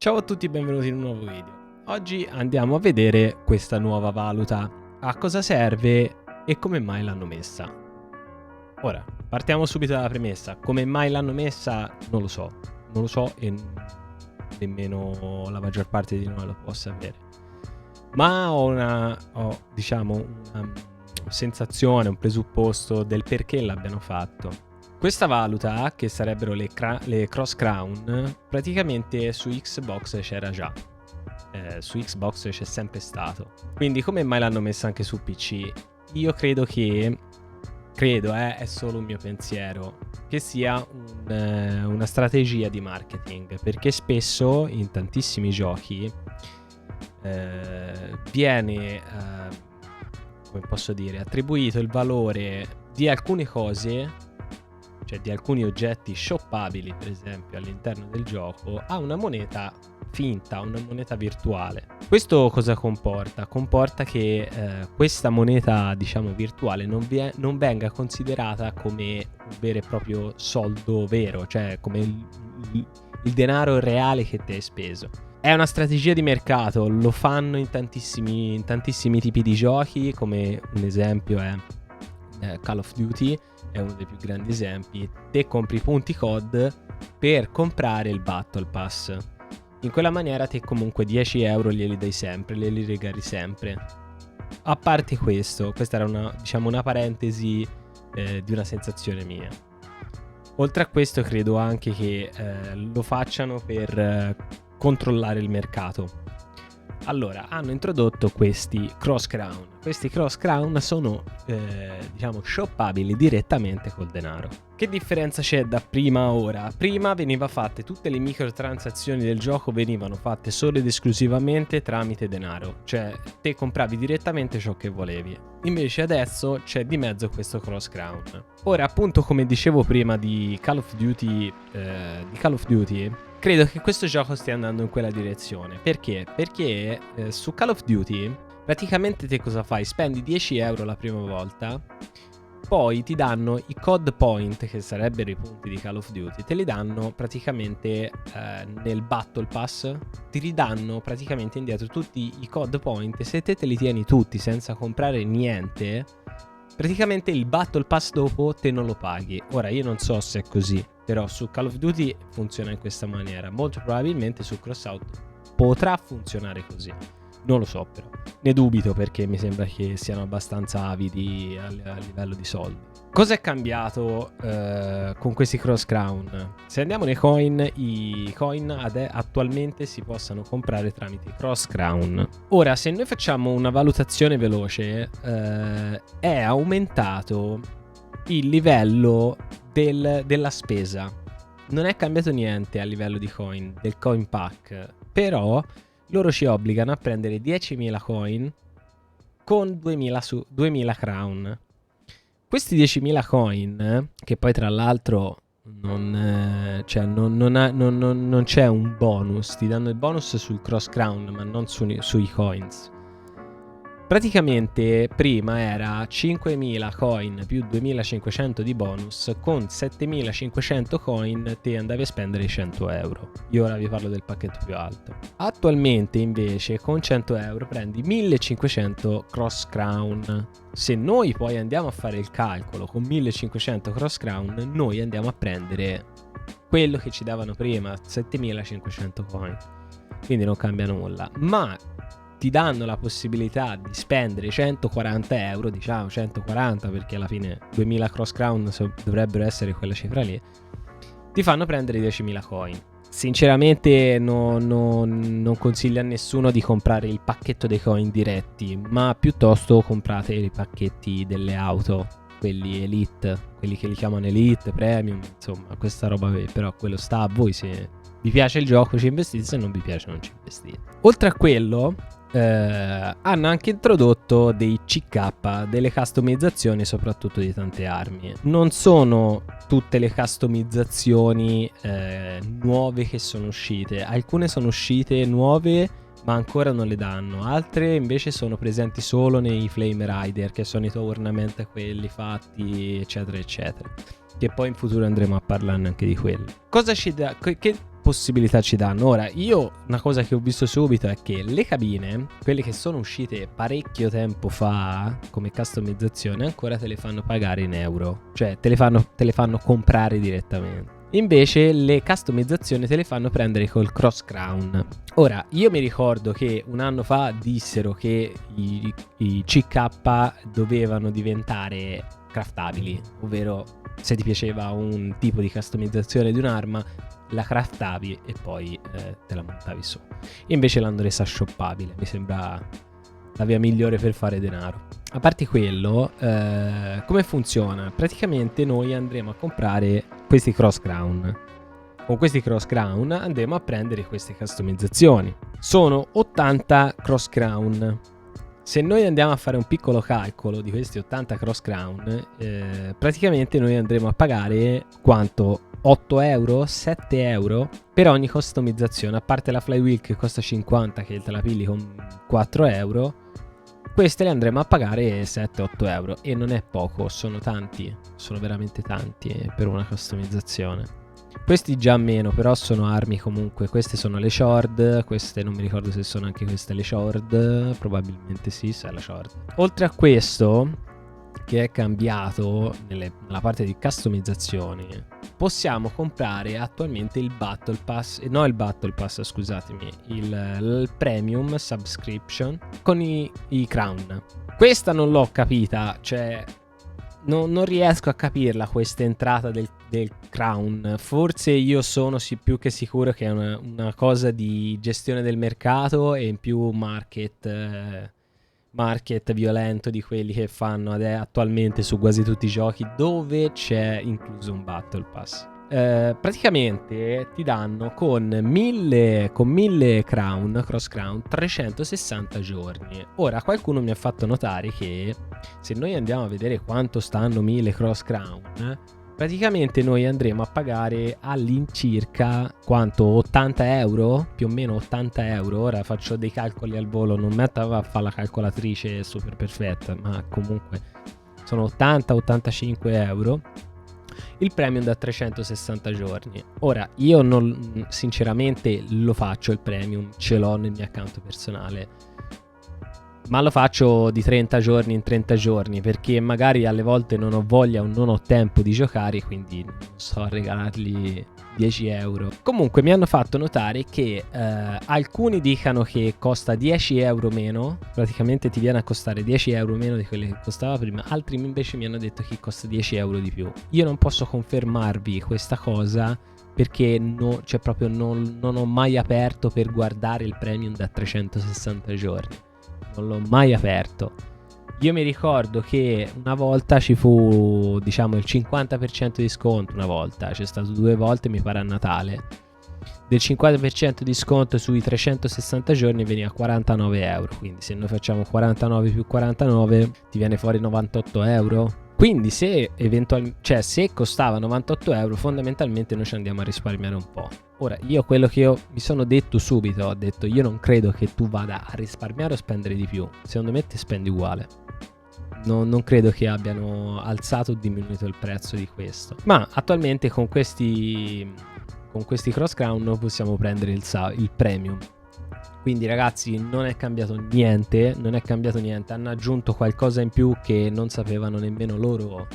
Ciao a tutti e benvenuti in un nuovo video. Oggi andiamo a vedere questa nuova valuta, a cosa serve e come mai l'hanno messa. Ora, partiamo subito dalla premessa. Come mai l'hanno messa non lo so e nemmeno la maggior parte di noi lo può sapere. Ma ho una sensazione, un presupposto del perché l'abbiano fatto. Questa valuta, che sarebbero le cross crown, praticamente su Xbox c'era già. Su Xbox c'è sempre stato. Quindi come mai l'hanno messa anche su PC? Io credo, è solo un mio pensiero, che sia una strategia di marketing. Perché spesso in tantissimi giochi viene, come posso dire, attribuito il valore di alcune cose, cioè di alcuni oggetti shoppabili per esempio all'interno del gioco, a una moneta finta, una moneta virtuale. Questo cosa comporta? Comporta che questa moneta, diciamo, virtuale non venga considerata come un vero e proprio soldo vero, cioè come il denaro reale che te hai speso. È una strategia di mercato, lo fanno in tantissimi tipi di giochi, come un esempio è Call of Duty, è uno dei più grandi esempi. Te compri punti COD per comprare il Battle Pass. In quella maniera te comunque 10 euro glieli dai sempre, glieli regali sempre. A parte questo, questa era una parentesi di una sensazione mia. Oltre a questo credo anche che lo facciano per controllare il mercato. Allora, hanno introdotto questi cross crown. Questi cross crown sono, shoppabili direttamente col denaro. Che differenza c'è da prima a ora? Prima veniva fatte tutte le microtransazioni del gioco, venivano fatte solo ed esclusivamente tramite denaro. Cioè, te compravi direttamente ciò che volevi. Invece adesso c'è di mezzo questo cross crown. Ora, appunto, come dicevo prima di Call of Duty, credo che questo gioco stia andando in quella direzione. Perché? Perché su Call of Duty praticamente te cosa fai? Spendi 10 euro la prima volta, poi ti danno i COD point, che sarebbero i punti di Call of Duty, te li danno praticamente nel Battle Pass, ti ridanno praticamente indietro tutti i COD point, e se te li tieni tutti senza comprare niente, praticamente il Battle Pass dopo te non lo paghi. Ora io non so se è così, però su Call of Duty funziona in questa maniera. Molto probabilmente su Crossout potrà funzionare così. Non lo so però. Ne dubito, perché mi sembra che siano abbastanza avidi a livello di soldi. Cosa è cambiato con questi cross crown? Se andiamo nei coin, i coin attualmente si possano comprare tramite cross crown. Ora, se noi facciamo una valutazione veloce, è aumentato il livello della spesa. Non è cambiato niente a livello di coin, del coin pack, però loro ci obbligano a prendere 10.000 coin con 2.000 crown. Questi 10.000 coin, che poi tra l'altro non c'è un bonus, ti danno il bonus sul cross crown ma non sui coins. Praticamente prima era 5.000 coin più 2.500 di bonus, con 7.500 coin te andavi a spendere 100 euro. Io ora vi parlo del pacchetto più alto. Attualmente invece con 100 euro prendi 1.500 cross crown. Se noi poi andiamo a fare il calcolo con 1.500 cross crown, noi andiamo a prendere quello che ci davano prima, 7.500 coin. Quindi non cambia nulla, ma ti danno la possibilità di spendere 140 euro, diciamo 140 perché alla fine 2000 cross crown dovrebbero essere quella cifra lì, ti fanno prendere 10.000 coin. Sinceramente non consiglio a nessuno di comprare il pacchetto dei coin diretti, ma piuttosto comprate i pacchetti delle auto, quelli elite, quelli che li chiamano elite, premium, insomma questa roba qui. Però quello sta a voi, se vi piace il gioco ci investite, se non vi piace non ci investite. Oltre a quello hanno anche introdotto dei CK, delle customizzazioni soprattutto di tante armi. Non sono tutte le customizzazioni nuove che sono uscite, alcune sono uscite nuove ma ancora non le danno, altre invece sono presenti solo nei Flame Rider, che sono i tournament, quelli fatti eccetera eccetera, che poi in futuro andremo a parlarne anche di quelli. Cosa ci dà, che possibilità ci danno. Ora, io una cosa che ho visto subito è che le cabine, quelle che sono uscite parecchio tempo fa come customizzazione, ancora te le fanno pagare in euro, cioè te le fanno comprare direttamente. Invece le customizzazioni te le fanno prendere col cross crown. Ora, io mi ricordo che un anno fa dissero che i CK dovevano diventare craftabili, ovvero se ti piaceva un tipo di customizzazione di un'arma la craftavi e poi te la montavi su. Invece l'hanno resa shoppabile, mi sembra la via migliore per fare denaro. A parte quello, come funziona? Praticamente noi andremo a comprare questi cross crown. Con questi cross crown andremo a prendere queste customizzazioni. Sono 80 cross crown. Se noi andiamo a fare un piccolo calcolo di questi 80 cross crown, praticamente noi andremo a pagare quanto? 8 euro, 7 euro per ogni customizzazione, a parte la flywheel che costa 50 che te la pigli con 4 euro. Queste le andremo a pagare 7-8 euro e non è poco, sono tanti, sono veramente tanti per una customizzazione. Questi già meno, però sono armi comunque. Queste sono le shord, queste non mi ricordo se sono anche queste le shord, probabilmente sì, se è la shord. Oltre a questo, che è cambiato nella parte di customizzazioni, possiamo comprare attualmente il Battle Pass, no il Battle Pass scusatemi, il Premium Subscription con i Crown. Questa non l'ho capita, cioè non riesco a capirla questa entrata del Crown. Forse io sono più che sicuro che è una cosa di gestione del mercato e in più market violento di quelli che fanno attualmente su quasi tutti i giochi dove c'è incluso un Battle Pass. Praticamente ti danno con 1000 crown, cross crown, 360 giorni. Ora qualcuno mi ha fatto notare che se noi andiamo a vedere quanto stanno 1000 cross crown, praticamente noi andremo a pagare all'incirca quanto? 80 euro? Più o meno 80 euro. Ora faccio dei calcoli al volo, non metto a fare la calcolatrice super perfetta, ma comunque sono 80-85 euro. Il premium da 360 giorni. Ora io non, sinceramente lo faccio il premium, ce l'ho nel mio account personale, ma lo faccio di 30 giorni in 30 giorni perché magari alle volte non ho voglia o non ho tempo di giocare, quindi non so regalargli 10 euro. Comunque mi hanno fatto notare che alcuni dicano che costa 10 euro meno, praticamente ti viene a costare 10 euro meno di quelle che costava prima, altri invece mi hanno detto che costa 10 euro di più. Io non posso confermarvi questa cosa perché cioè proprio non ho mai aperto per guardare il premium da 360 giorni. Non l'ho mai aperto. Io mi ricordo che una volta ci fu, diciamo, il 50% di sconto. Una volta, c'è stato 2 volte, mi pare a Natale, del 50% di sconto sui 360 giorni veniva a 49 euro. Quindi se noi facciamo 49 più 49 ti viene fuori 98 euro. Quindi se se costava 98 euro, fondamentalmente noi ci andiamo a risparmiare un po'. Ora, io quello che mi sono detto subito, ho detto io non credo che tu vada a risparmiare o spendere di più. Secondo me ti spendi uguale. Non credo che abbiano alzato o diminuito il prezzo di questo. Ma attualmente con questi cross crown possiamo prendere il premium. Quindi ragazzi non è cambiato niente. Hanno aggiunto qualcosa in più che non sapevano nemmeno loro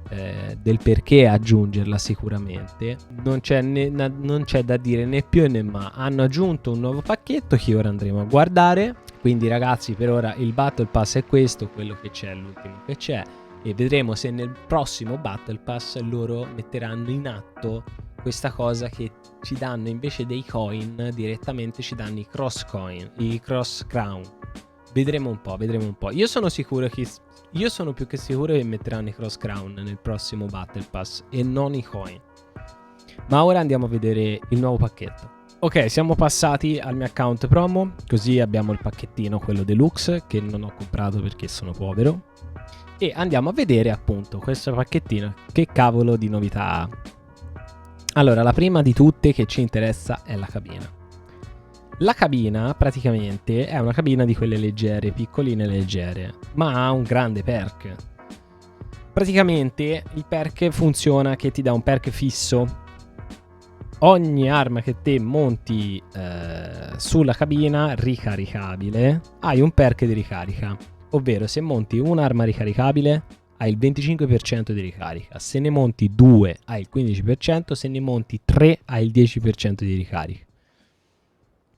del perché aggiungerla sicuramente. Non c'è da dire né più né ma. Hanno aggiunto un nuovo pacchetto che ora andremo a guardare. Quindi ragazzi per ora il Battle Pass è questo, quello che c'è, l'ultimo che c'è. E vedremo se nel prossimo Battle Pass loro metteranno in atto questa cosa che ci danno invece dei coin direttamente, ci danno i cross crown. Vedremo un po'. Io sono più che sicuro che metteranno i cross crown nel prossimo Battle Pass e non i coin. Ma ora andiamo a vedere il nuovo pacchetto. Ok, siamo passati al mio account promo, così abbiamo il pacchettino, quello deluxe, che non ho comprato perché sono povero. E andiamo a vedere appunto questo pacchettino, che cavolo di novità ha. Allora, la prima di tutte che ci interessa è la cabina. La cabina praticamente è una cabina di quelle leggere, piccoline leggere, ma ha un grande perk. Praticamente il perk funziona che ti dà un perk fisso ogni arma che te monti sulla cabina ricaricabile hai un perk di ricarica, ovvero se monti un'arma ricaricabile hai il 25% di ricarica, se ne monti 2 hai il 15%, se ne monti 3 hai il 10% di ricarica.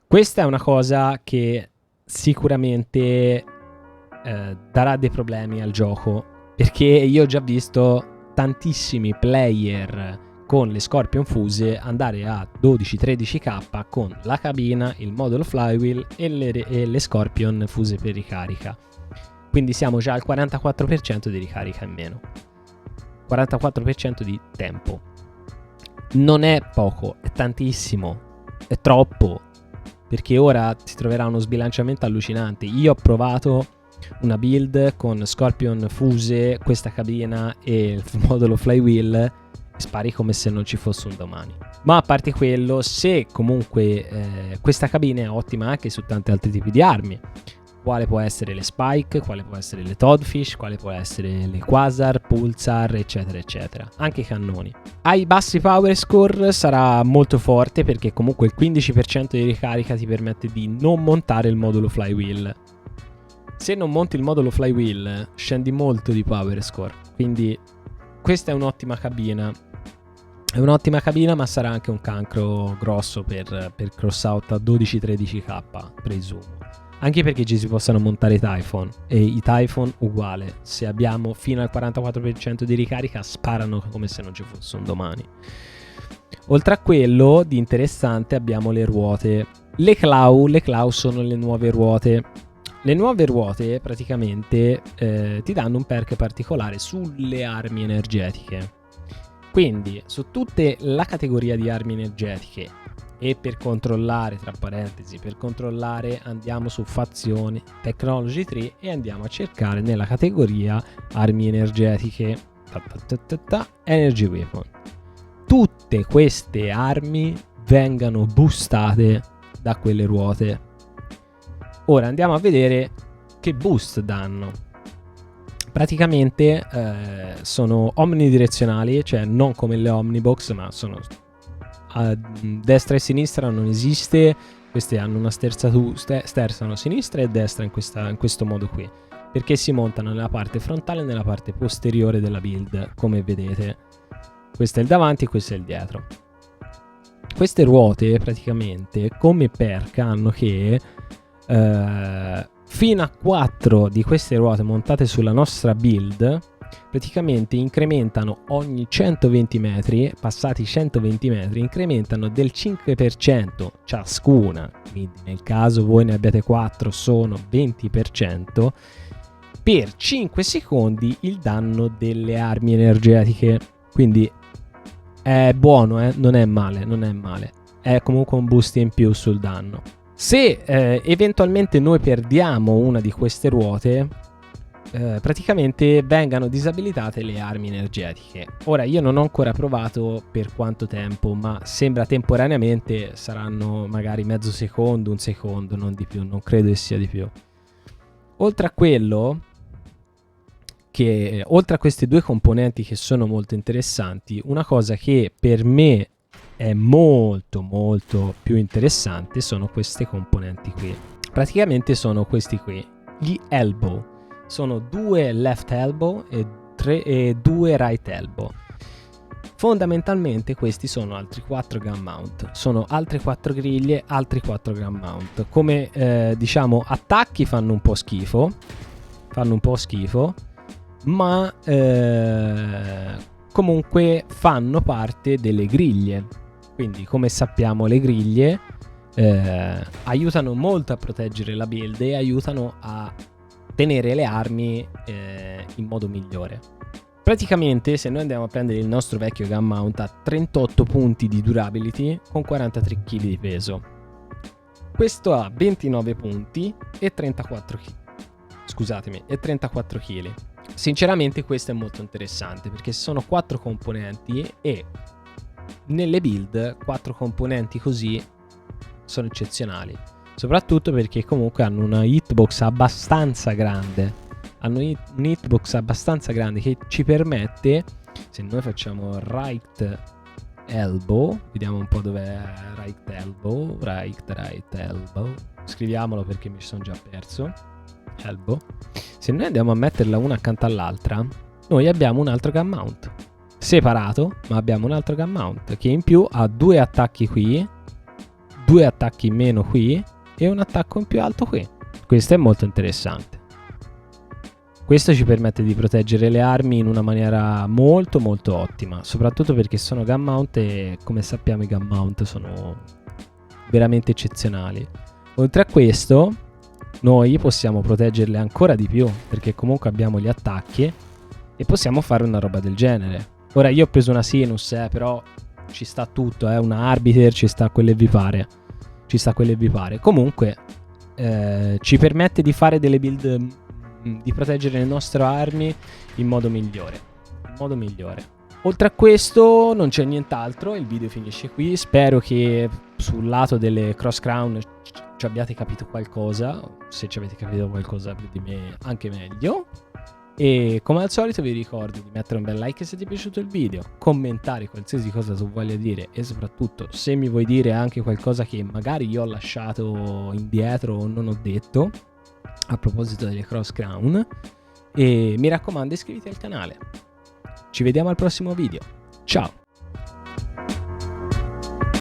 Questa è una cosa che sicuramente darà dei problemi al gioco, perché io ho già visto tantissimi player con le Scorpion fuse andare a 12-13k con la cabina, il modulo flywheel e le Scorpion fuse per ricarica. Quindi siamo già al 44% di ricarica in meno, 44% di tempo. Non è poco, è tantissimo, è troppo, perché ora si troverà uno sbilanciamento allucinante. Io ho provato una build con Scorpion fuse, questa cabina e il modulo flywheel, spari come se non ci fosse un domani. Ma a parte quello, se comunque questa cabina è ottima anche su tanti altri tipi di armi, quale può essere le Spike, quale può essere le Toadfish, quale può essere le Quasar, Pulsar, eccetera eccetera, anche i cannoni. Ai bassi power score sarà molto forte, perché comunque il 15% di ricarica ti permette di non montare il modulo flywheel. Se non monti il modulo flywheel scendi molto di power score, quindi questa è un'ottima cabina. È un'ottima cabina, ma sarà anche un cancro grosso per cross out a 12-13k, presumo. Anche perché ci si possano montare i Typhon, e i Typhon uguale, se abbiamo fino al 44% di ricarica sparano come se non ci fosse un domani. Oltre a quello, di interessante abbiamo le ruote. Le claw sono le nuove ruote. Le nuove ruote praticamente ti danno un perk particolare sulle armi energetiche. Quindi su tutta la categoria di armi energetiche, e per controllare, tra parentesi, per controllare andiamo su fazioni, technology tree, e andiamo a cercare nella categoria armi energetiche, energy weapon. Tutte queste armi vengano boostate da quelle ruote. Ora andiamo a vedere che boost danno. Praticamente sono omnidirezionali, cioè non come le Omnibox, ma sono a destra e sinistra, non esiste. Queste hanno una sterzano sinistra e destra in questo modo qui, perché si montano nella parte frontale e nella parte posteriore della build, come vedete. Questo è il davanti e questo è il dietro. Queste ruote praticamente come perk hanno che fino a 4 di queste ruote montate sulla nostra build praticamente incrementano ogni 120 metri, passati 120 metri, incrementano del 5% ciascuna. Quindi nel caso voi ne abbiate 4 sono 20%, per 5 secondi il danno delle armi energetiche. Quindi è buono, non è male, non è male. È comunque un boost in più sul danno. Se eventualmente noi perdiamo una di queste ruote, praticamente vengano disabilitate le armi energetiche. Ora io non ho ancora provato per quanto tempo, ma sembra temporaneamente, saranno magari mezzo secondo, un secondo, non di più, non credo che sia di più. Oltre a quello, che oltre a queste due componenti che sono molto interessanti, una cosa che per me è molto molto più interessante sono queste componenti qui. Praticamente sono questi qui, gli elbow. Sono 2 left elbow e 2 right elbow. Fondamentalmente questi sono altri 4 gun mount, sono altre 4 griglie, altri 4 gun mount. Come diciamo attacchi fanno un po' schifo, ma comunque fanno parte delle griglie. Quindi come sappiamo le griglie aiutano molto a proteggere la build e aiutano a tenere le armi in modo migliore. Praticamente se noi andiamo a prendere il nostro vecchio gun mount ha 38 punti di durability con 43 kg di peso. Questo ha 29 punti e 34 kg. Scusatemi, e 34 kg. Sinceramente questo è molto interessante perché sono 4 componenti e nelle build 4 componenti così sono eccezionali. Soprattutto perché comunque hanno una hitbox abbastanza grande. Un hitbox abbastanza grande che ci permette, se noi facciamo right elbow, vediamo un po' dov'è right elbow, right elbow, scriviamolo perché mi sono già perso, elbow. Se noi andiamo a metterla una accanto all'altra, noi abbiamo un altro gun mount, separato, ma abbiamo un altro gun mount che in più ha 2 attacchi qui, 2 attacchi in meno qui e un attacco in più alto qui. Questo è molto interessante. Questo ci permette di proteggere le armi in una maniera molto molto ottima, soprattutto perché sono gun mount e come sappiamo i gun mount sono veramente eccezionali. Oltre a questo noi possiamo proteggerle ancora di più perché comunque abbiamo gli attacchi e possiamo fare una roba del genere. Ora io ho preso una Sinus, però ci sta tutto, una Arbiter, ci sta quelle vi pare. Ci sta quelle vi pare. Comunque ci permette di fare delle build, di proteggere le nostre armi in modo migliore. Oltre a questo non c'è nient'altro, il video finisce qui. Spero che sul lato delle cross crown ci abbiate capito qualcosa. Se ci avete capito qualcosa più di me, anche meglio. E come al solito vi ricordo di mettere un bel like se ti è piaciuto il video, commentare qualsiasi cosa tu voglia dire e soprattutto se mi vuoi dire anche qualcosa che magari io ho lasciato indietro o non ho detto a proposito delle cross crown. E mi raccomando, iscriviti al canale. Ci vediamo al prossimo video. Ciao!